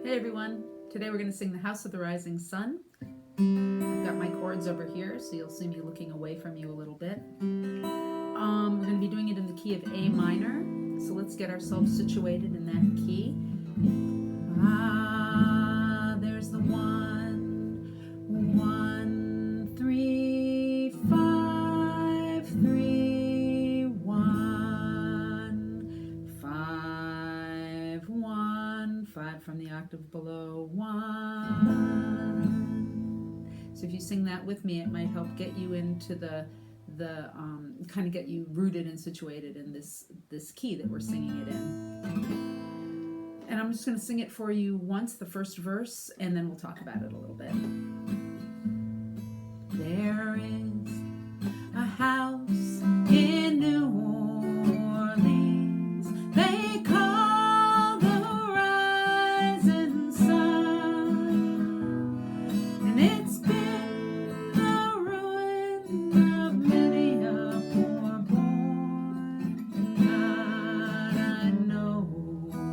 Hey everyone, today we're going to sing The House of the Rising Sun. I've got my chords over here, so you'll see me looking away from you a little bit. We're going to be doing it in the key of A minor, so let's get ourselves situated in that key. There's the 1, 3, 5, 3, 1, 5, 1, 5 from the octave below, 1. So if you sing that with me, it might help get you into the kind of get you rooted and situated in this key that we're singing it in. And I'm just going to sing it for you once, the first verse, and then we'll talk about it a little bit. There is a house in New Orleans they call the Rising Sun, and it's been the ruin of many a poor boy. God, I know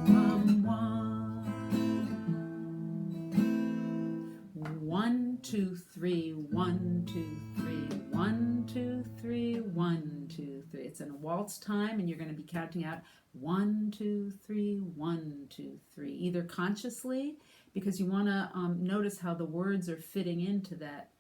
I'm one. 1, 2, 3, 1, 2, 3, 1, 2, 3, 1, 2, 3. It's in a waltz time, and you're going to be counting out 1, 2, 3, 1, 2, 3, either consciously, because you want to notice how the words are fitting into that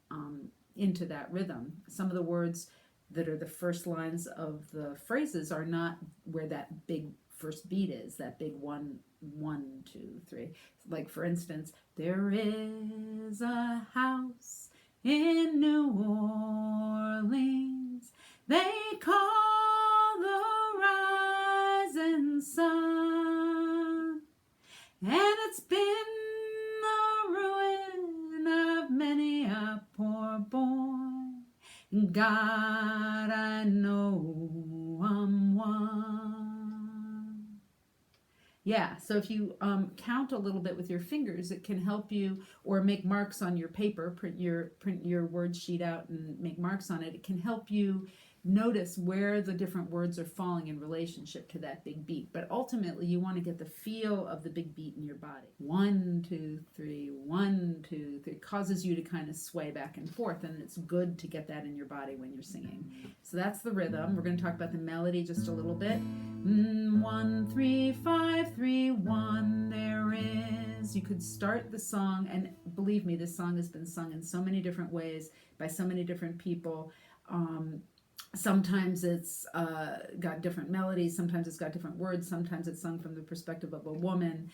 rhythm. Some of the words that are the first lines of the phrases are not where that big first beat is, that big 1, 1, 2, 3. Like for instance, there is a house in New Orleans they call the Rising Sun, and it's been the ruin of many a poor boy. God, I know I'm one. Yeah, so if you count a little bit with your fingers, it can help you, or make marks on your paper, print your word sheet out and make marks on it. It can help you notice where the different words are falling in relationship to that big beat. But ultimately, you want to get the feel of the big beat in your body. 1, 2, 3, 1, 2, 3. It causes you to kind of sway back and forth, and it's good to get that in your body when you're singing. So that's the rhythm. We're going to talk about the melody just a little bit. 1, 3, 5, 3, 1. There is. You could start the song, and believe me, this song has been sung in so many different ways by so many different people. Sometimes it's got different melodies, sometimes it's got different words, sometimes it's sung from the perspective of a woman.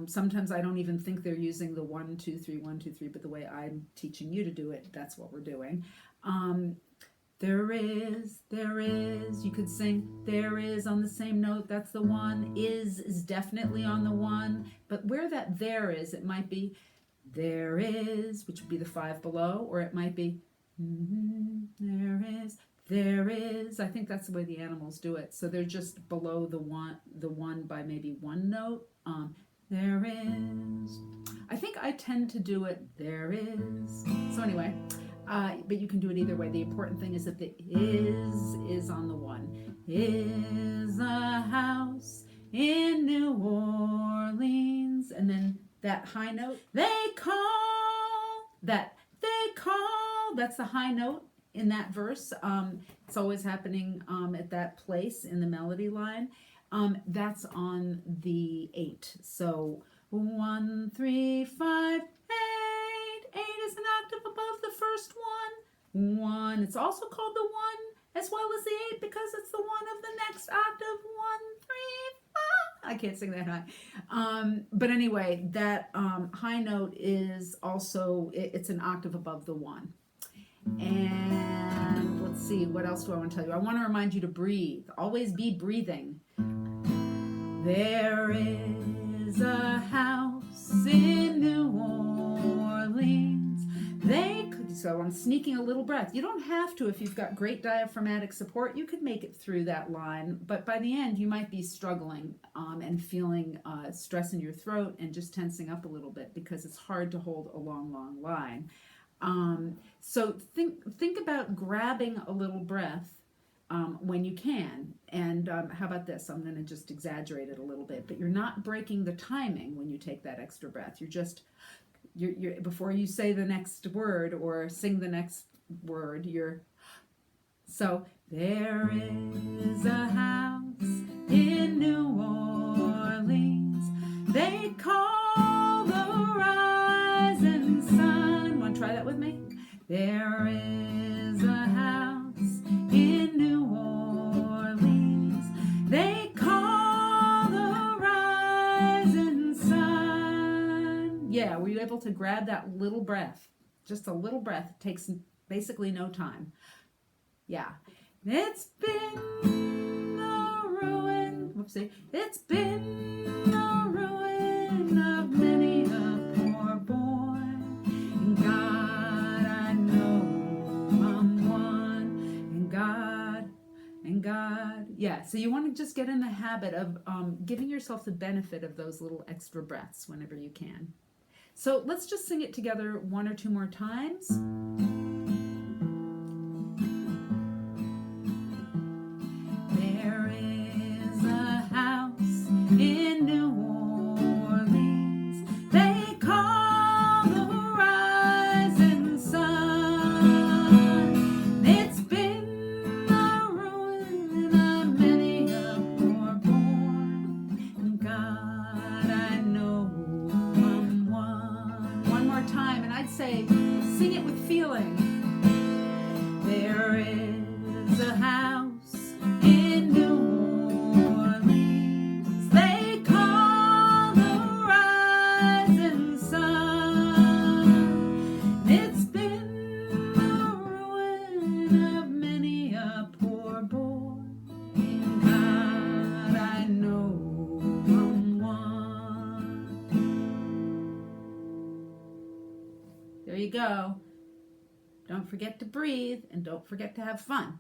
Sometimes I don't even think they're using the 1, 2, 3, 1, 2, 3, but the way I'm teaching you to do it, that's what we're doing. There is, you could sing there is on the same note, that's the 1. Is definitely on the 1, but where that there is, it might be there is, which would be the 5 below, or it might be there is. I think that's the way the animals do it. So they're just below the one by maybe one note. There is. I think I tend to do it there is. So anyway, but you can do it either way. The important thing is that the is on the 1. Is a house in New Orleans, and then that high note they call that. That's the high note in that verse. It's always happening at that place in the melody line. That's on the 8. So 1, 3, 5, 8. 8 is an octave above the first one. 1. It's also called the 1 as well as the 8 because it's the 1 of the next octave. 1, 3, 5. I can't sing that high. But anyway, that high note is also, it's an octave above the 1. And let's see, what else do I want to tell you? I want to remind you to breathe. Always be breathing. There is a house in New Orleans. So I'm sneaking a little breath. You don't have to if you've got great diaphragmatic support. You could make it through that line, but by the end you might be struggling and feeling stress in your throat and just tensing up a little bit because it's hard to hold a long line. So think about grabbing a little breath when you can. And how about this? I'm going to just exaggerate it a little bit, but you're not breaking the timing when you take that extra breath. You're before you say the next word or sing the next word, so there is a house in New Orleans they call the rising sun. Want to try that with me? There is a house in New Orleans they call the rising sun. Yeah, were you able to grab that little breath? Just a little breath. It takes basically no time. Yeah. It's been the ruin. Whoopsie. It's been the ruin of many a poor boy. And God, I know I'm one. And God. Yeah. So you want to just get in the habit of giving yourself the benefit of those little extra breaths whenever you can. So let's just sing it together one or two more times. There is a house in New Orleans they call the rising sun. It's been the ruin of many a poor boy. And God, I know I'm one. One more time, and I'd say sing it with feeling. There is a house in New Orleans they call the rising sun. It's been the ruin of many a poor boy. In God, I know I'm one. There you go. Don't forget to breathe and don't forget to have fun.